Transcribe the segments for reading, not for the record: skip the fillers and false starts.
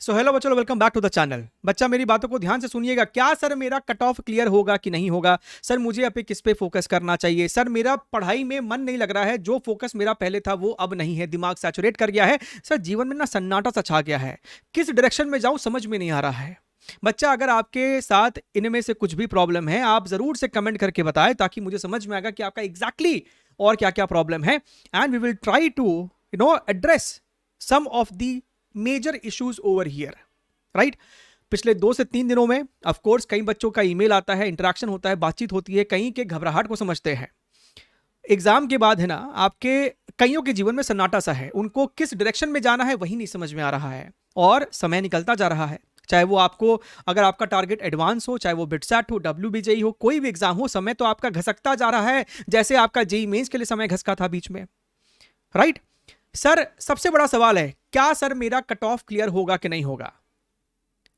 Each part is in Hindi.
सो हेलो बच्चों, welcome back to the channel. बच्चा मेरी बातों को ध्यान से सुनिएगा। क्या सर मेरा कट ऑफ क्लियर होगा कि नहीं होगा? सर मुझे अब किस पे फोकस करना चाहिए? सर मेरा पढ़ाई में मन नहीं लग रहा है, जो फोकस मेरा पहले था वो अब नहीं है, दिमाग सैचुरेट कर गया है। सर जीवन में ना सन्नाटा सा छा गया है, किस डायरेक्शन में जाऊं समझ में नहीं आ रहा है। बच्चा अगर आपके साथ इनमें से कुछ भी प्रॉब्लम है, आप जरूर से कमेंट करके बताएं ताकि मुझे समझ में आएगा कि आपका एग्जैक्टली और क्या क्या प्रॉब्लम है, and we will try to address some of the major issues over here, right. पिछले 2 से 3 दिनों में ऑफ कोर्स कई बच्चों का ईमेल आता है, इंटरेक्शन होता है, बातचीत होती है, कहीं के घबराहट को समझते हैं। एग्जाम के बाद है ना, आपके कईयों के जीवन में सन्नाटा सा है, उनको किस डायरेक्शन में जाना है वही नहीं समझ में आ रहा है, और समय निकलता जा रहा है। चाहे वो आपको, अगर आपका टारगेट एडवांस हो, चाहे वो बिटसैट हो, WBJE हो, कोई भी एग्जाम हो, समय तो आपका घसकता जा रहा है, जैसे आपका जेईई मेंस के लिए समय घसका था बीच में, राइट। सर सबसे बड़ा सवाल है, क्या सर मेरा कट ऑफ क्लियर होगा कि नहीं होगा?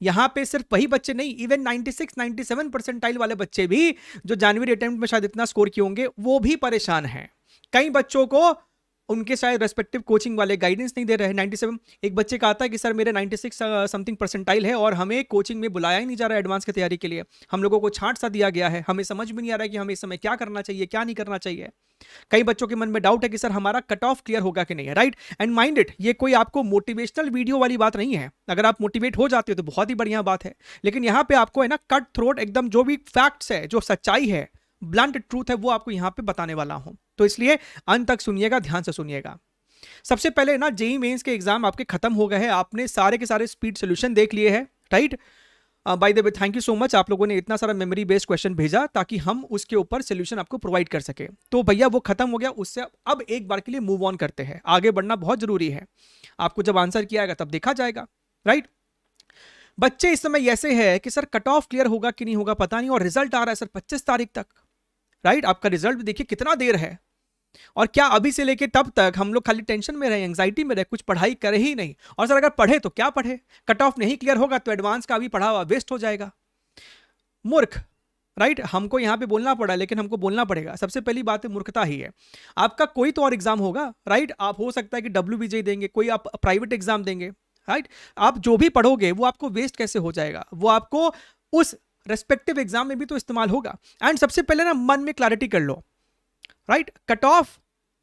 यहां पे सिर्फ वही बच्चे नहीं, इवन 96-97 परसेंटाइल वाले बच्चे भी जो जनवरी अटेम्प्ट में शायद इतना स्कोर किए होंगे, वो भी परेशान हैं। कई बच्चों को उनके शायद रेस्पेक्टिव कोचिंग वाले गाइडेंस नहीं दे रहे हैं। 97 एक बच्चे का आता है कि सर मेरे 96 समथिंग परसेंटाइल है और हमें कोचिंग में बुलाया ही नहीं जा रहा है एडवांस की तैयारी के लिए, हम लोगों को छांट सा दिया गया है, हमें समझ में नहीं आ रहा है कि हमें इस समय क्या करना चाहिए क्या नहीं करना चाहिए। कई बच्चों के मन में डाउट है कि सर हमारा कट ऑफ क्लियर होगा कि नहीं है, राइट। एंड माइंड इट, ये कोई आपको मोटिवेशनल वीडियो वाली बात नहीं है। अगर आप मोटिवेट हो जाते हो तो बहुत ही बढ़िया बात है, लेकिन यहां पे आपको है ना कट थ्रोट एकदम जो भी फैक्ट्स है, जो सच्चाई है, ब्लंट ट्रूथ है, वो आपको यहां पे बताने वाला हूं। तो इसलिए अंत तक सुनिएगा, ध्यान से सुनिएगा। सबसे पहले ना, जेईई मेंस के एग्जाम आपके खत्म हो गए हैं, आपने सारे के सारे स्पीड सोल्यूशन देख लिए हैं, right. By the way thank you so much, आप लोगों ने इतना सारा मेमोरी बेस्ड क्वेश्चन भेजा ताकि हम उसके ऊपर सोल्यूशन आपको प्रोवाइड कर सके। तो भैया वो खत्म हो गया, उससे अब एक बार के लिए मूव ऑन करते हैं, आगे बढ़ना बहुत जरूरी है। आपको जब आंसर किया जाएगा तब देखा जाएगा, राइट। बच्चे इस समय ऐसे है कि सर कट ऑफ क्लियर होगा कि नहीं होगा पता नहीं, और रिजल्ट आ रहा है सर 25 तारीख तक, राइट। आपका रिजल्ट देखिए कितना देर है, और क्या अभी से लेके तब तक हम लोग खाली टेंशन में रहे, एंजाइटी में रहे, कुछ पढ़ाई करे ही नहीं। और सर अगर पढ़े तो क्या पढ़े, कट ऑफ नहीं क्लियर होगा तो एडवांस का अभी पढ़ा हुआ वेस्ट हो जाएगा। मूर्ख, राइट। हमको यहां पे बोलना पड़ा, लेकिन हमको बोलना पड़ेगा। सबसे पहली बात है मूर्खता ही है। आपका कोई तो और एग्जाम होगा, राइट। आप हो सकता है कि WBJE देंगे, कोई आप प्राइवेट एग्जाम देंगे, राइट। आप जो भी पढ़ोगे वो आपको वेस्ट कैसे हो जाएगा, वो आपको उस रेस्पेक्टिव एग्जाम में भी तो इस्तेमाल होगा। एंड सबसे पहले ना मन में क्लैरिटी कर लो, राइट। कट ऑफ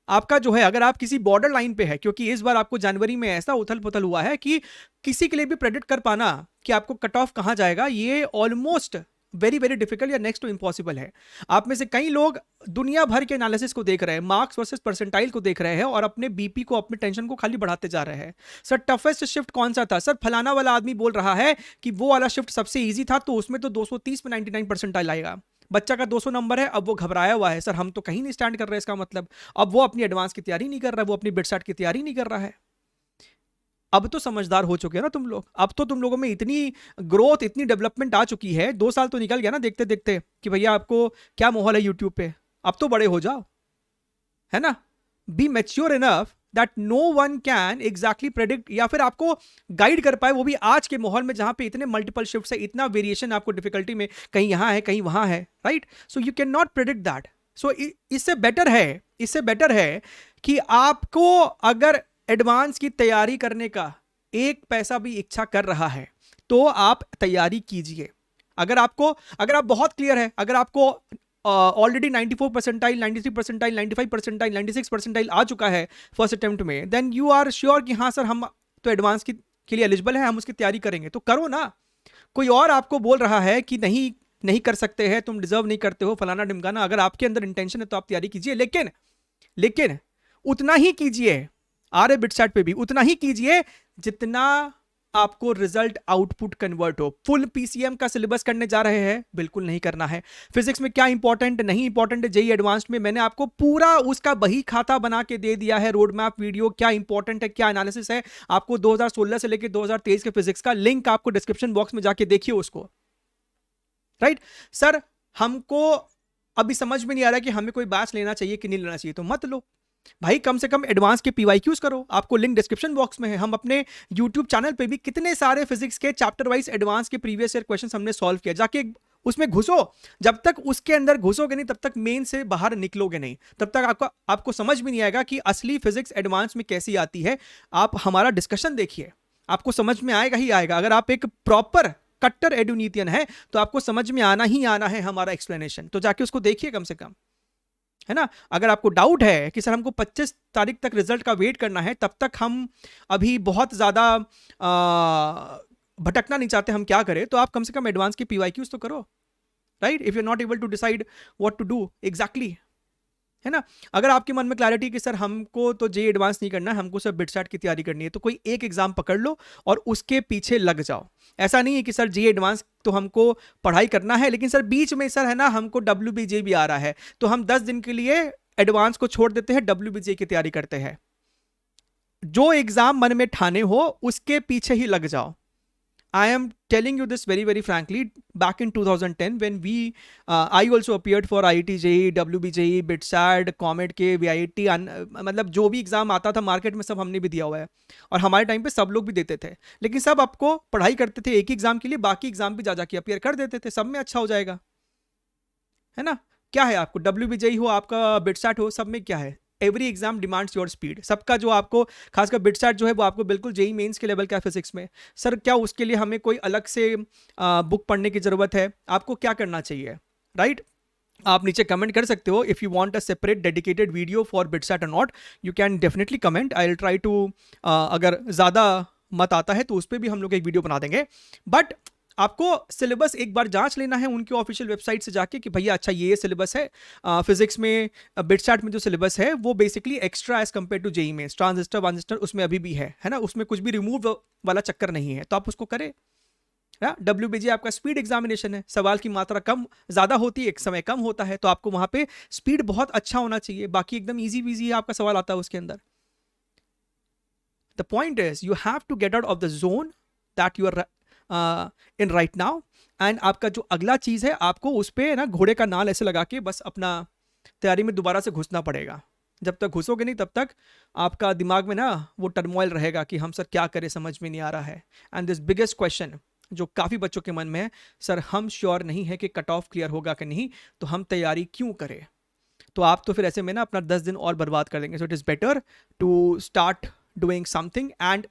आपका जो है, अगर आप किसी बॉर्डर लाइन पे है, क्योंकि इस बार आपको जनवरी में ऐसा उथल पुथल हुआ है कि किसी के लिए भी प्रेडिक्ट कर पाना कि आपको कट ऑफ कहां जाएगा, ये ऑलमोस्ट वेरी वेरी डिफिकल्ट या नेक्स्ट टू इम्पॉसिबल है। आप में से कई लोग दुनिया भर के एनालिसिस को देख रहे हैं, मार्क्स वर्सेस परसेंटाइल को देख रहे हैं, और अपने बीपी को, अपने टेंशन को खाली बढ़ाते जा रहे हैं। सर टफेस्ट शिफ्ट कौन सा था? सर फलाना वाला आदमी बोल रहा है कि वो वाला शिफ्ट सबसे ईजी था, तो उसमें तो 230 में 99 परसेंटाइल आएगा। बच्चा का 200 नंबर है, अब वो घबराया हुआ है, सर हम तो कहीं नहीं स्टैंड कर रहे, इसका मतलब अब वो अपनी एडवांस की तैयारी नहीं कर रहा है, वो अपनी बिटसैट की तैयारी नहीं कर रहा है। अब तो समझदार हो चुके हैं ना तुम लोग, अब तो तुम लोगों में इतनी ग्रोथ, इतनी डेवलपमेंट आ चुकी है, 2 साल तो निकल गया ना देखते देखते, कि भैया आपको क्या माहौल है यूट्यूब पे, अब तो बड़े हो जाओ, है ना। Be mature enough that no one can exactly predict, या फिर आपको गाइड कर पाए, वो भी आज के माहौल में जहां पे इतने मल्टीपल शिफ्ट्स है, इतना वेरिएशन आपको डिफिकल्टी में, कहीं यहां है कहीं वहां है, right. So you can not predict that. So इससे बेटर है कि आपको अगर एडवांस की तैयारी करने का एक पैसा भी इच्छा कर रहा है तो आप तैयारी कीजिए। अगर आप बहुत क्लियर है, अगर आपको already 94 percentile, 93 percentile, 95 percentile, 96 percentile आ चुका है फर्स्ट अटेम्प्ट में, देन यू आर श्योर कि हाँ सर हम तो एडवांस के लिए एलिजिबल है, हम उसकी तैयारी करेंगे, तो करो ना। कोई और आपको बोल रहा है कि नहीं कर सकते हैं, तुम डिजर्व नहीं करते हो, फलाना ढिमकाना, अगर आपके अंदर इंटेंशन है तो आप तैयारी कीजिए, लेकिन उतना ही कीजिए, आरए बिटसैट पे भी उतना ही कीजिए जितना आपको रिजल्ट आउटपुट कन्वर्ट हो। फुल पीसीएम का सिलेबस करने जा रहे हैं, बिल्कुल नहीं करना है। फिजिक्स में क्या इंपॉर्टेंट नहीं इंपॉर्टेंट है, जेईई एडवांस्ड में मैंने आपको पूरा उसका बही खाता बना के दे दिया है, रोड मैप वीडियो, क्या इंपॉर्टेंट है, क्या एनालिसिस है। आपको 2016 से लेकर 2023 के फिजिक्स का लिंक आपको डिस्क्रिप्शन बॉक्स में जाके देखिए उसको, राइट। सर हमको अभी समझ में नहीं आ रहा कि हमें कोई बैच लेना चाहिए कि नहीं लेना चाहिए, तो मत लो भाई, कम से कम एडवांस के पीवाईक्यूज करो, आपको लिंक डिस्क्रिप्शन बॉक्स में है। हम अपने YouTube चैनल पे भी कितने सारे फिजिक्स के चैप्टर वाइज एडवांस के प्रीवियस ईयर क्वेश्चंस हमने सॉल्व किया, जाके उसमें घुसो। जब तक उसके अंदर घुसोगे नहीं तब तक मेन से बाहर निकलोगे नहीं, तब तक आपको समझ भी नहीं आएगा कि असली फिजिक्स एडवांस में कैसी आती है। आप हमारा डिस्कशन देखिए, आपको समझ में आएगा ही आएगा। अगर आप एक प्रॉपर कट्टर एडुनीतियन है तो आपको समझ में आना ही आना है हमारा एक्सप्लेनेशन, तो जाके उसको देखिए कम से कम, है ना। अगर आपको डाउट है कि सर हमको 25 तारीख तक रिजल्ट का वेट करना है, तब तक हम अभी बहुत ज़्यादा भटकना नहीं चाहते, हम क्या करें, तो आप कम से कम एडवांस की पीवाईक्यूज तो करो, right, if you are not able to decide what to do exactly, है ना। अगर आपके मन में क्लैरिटी कि सर हमको तो जे एडवांस नहीं करना है, हमको सिर्फ बिटस्टैट की तैयारी करनी है, तो कोई एक एग्जाम पकड़ लो और उसके पीछे लग जाओ। ऐसा नहीं है कि सर जे एडवांस तो हमको पढ़ाई करना है, लेकिन सर बीच में सर है ना हमको WBJ भी आ रहा है, तो हम 10 दिन के लिए एडवांस को छोड़ देते हैं, WBJ की तैयारी करते हैं। जो एग्जाम मन में ठाने हो उसके पीछे ही लग जाओ। I am telling you this very, very frankly. Back in 2010, when I also appeared for IIT JEE, WBJE, BITSAT, COMET के VIT, मतलब जो भी एग्जाम आता था मार्केट में सब हमने भी दिया हुआ है, और हमारे टाइम पे सब लोग भी देते थे, लेकिन सब आपको पढ़ाई करते थे एक ही एग्जाम के लिए, बाकी एग्जाम भी जा जाके अपियर कर देते थे, सब में अच्छा हो जाएगा, है ना। क्या है, आपको WBJE हो, आपका BITSAT हो, सब में क्या है, every exam demands your speed. सबका जो आपको खासकर बिटस्टैट जो है वो आपको बिल्कुल जेई मेंस के लेवल का फिजिक्स में, सर क्या उसके लिए हमें कोई अलग से बुक पढ़ने की जरूरत है, आपको क्या करना चाहिए, राइट। आप नीचे कमेंट कर सकते हो, if you want a separate dedicated video for BITSAT और not, you can definitely comment, I will try to, अगर ज़्यादा मत आता है तो उस पर भी हम लोग एक वीडियो बना देंगे। बट आपको सिलेबस एक बार जांच लेना है उनके ऑफिशियल वेबसाइट से जाके कि भैया अच्छा ये सिलेबस है फिजिक्स में, बिटस्टैट में जो सिलेबस है वो basically extra as compare to JEE में, ट्रांजिस्टर वांजिस्टर उसमें अभी भी है ना, उसमें कुछ भी रिमूव वाला चक्कर नहीं है, तो आप उसको करें। WBJ आपका स्पीड एग्जामिनेशन है, सवाल की मात्रा कम ज़्यादा होती है, एक समय कम होता है, तो आपको वहां पे स्पीड बहुत अच्छा होना चाहिए, बाकी एकदम ईजी वीजी आपका सवाल आता है उसके अंदर। The point is you have to get out of the zone that you are in right now, and आपका जो अगला चीज़ है आपको उस पर ना घोड़े का नाल ऐसे लगा के बस अपना तैयारी में दोबारा से घुसना पड़ेगा। जब तक घुसोगे नहीं तब तक आपका दिमाग में ना वो टर्मोइल रहेगा कि हम सर क्या करें, समझ में नहीं आ रहा है। एंड दिस बिगेस्ट क्वेश्चन जो काफ़ी बच्चों के मन में है, सर हम श्योर नहीं है कि कट ऑफ क्लियर होगा कि नहीं, तो हम तैयारी क्यों करें। तो आप तो फिर ऐसे में ना अपना 10 दिन और बर्बाद कर देंगे। So it is better to start doing something, and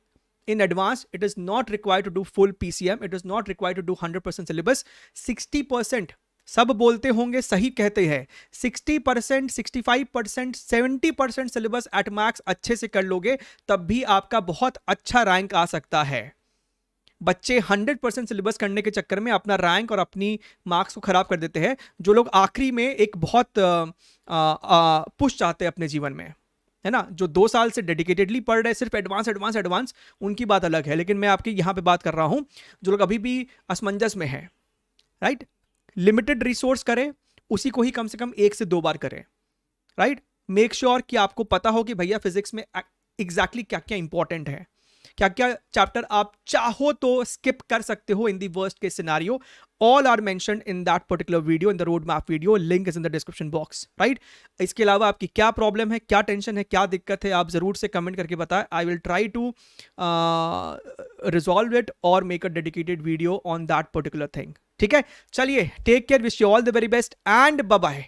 in advance it is not required to do full PCM, it is not required to do 100% syllabus, 60%, सब बोलते होंगे सही कहते हैं, 60%, 65%, 70% सिलेबस एट मैक्स अच्छे से कर लोगे तब भी आपका बहुत अच्छा रैंक आ सकता है। बच्चे 100% सिलेबस करने के चक्कर में अपना रैंक और अपनी मार्क्स को खराब कर देते हैं। जो लोग आखिरी में एक बहुत पुश चाहते हैं अपने जीवन में, है ना, जो 2 साल से डेडिकेटेडली पढ़ रहे हैं सिर्फ एडवांस एडवांस एडवांस, उनकी बात अलग है, लेकिन मैं आपके यहाँ पे बात कर रहा हूँ जो लोग अभी भी असमंजस में है, राइट। लिमिटेड रिसोर्स करें, उसी को ही कम से कम 1 से 2 बार करें, राइट। मेक श्योर कि आपको पता हो कि भैया फिजिक्स में एग्जैक्टली क्या क्या इंपॉर्टेंट है, क्या क्या चैप्टर आप चाहो तो स्किप कर सकते हो in the worst case scenario. All are mentioned in that particular video, in the road map video, link is in the description box, right. इसके अलावा आपकी क्या प्रॉब्लम है, क्या टेंशन है, क्या दिक्कत है, आप जरूर से कमेंट करके बताएं। I will try to resolve it और make a dedicated video on that particular thing, ठीक है। चलिए, take care, wish you all the very best and bye bye.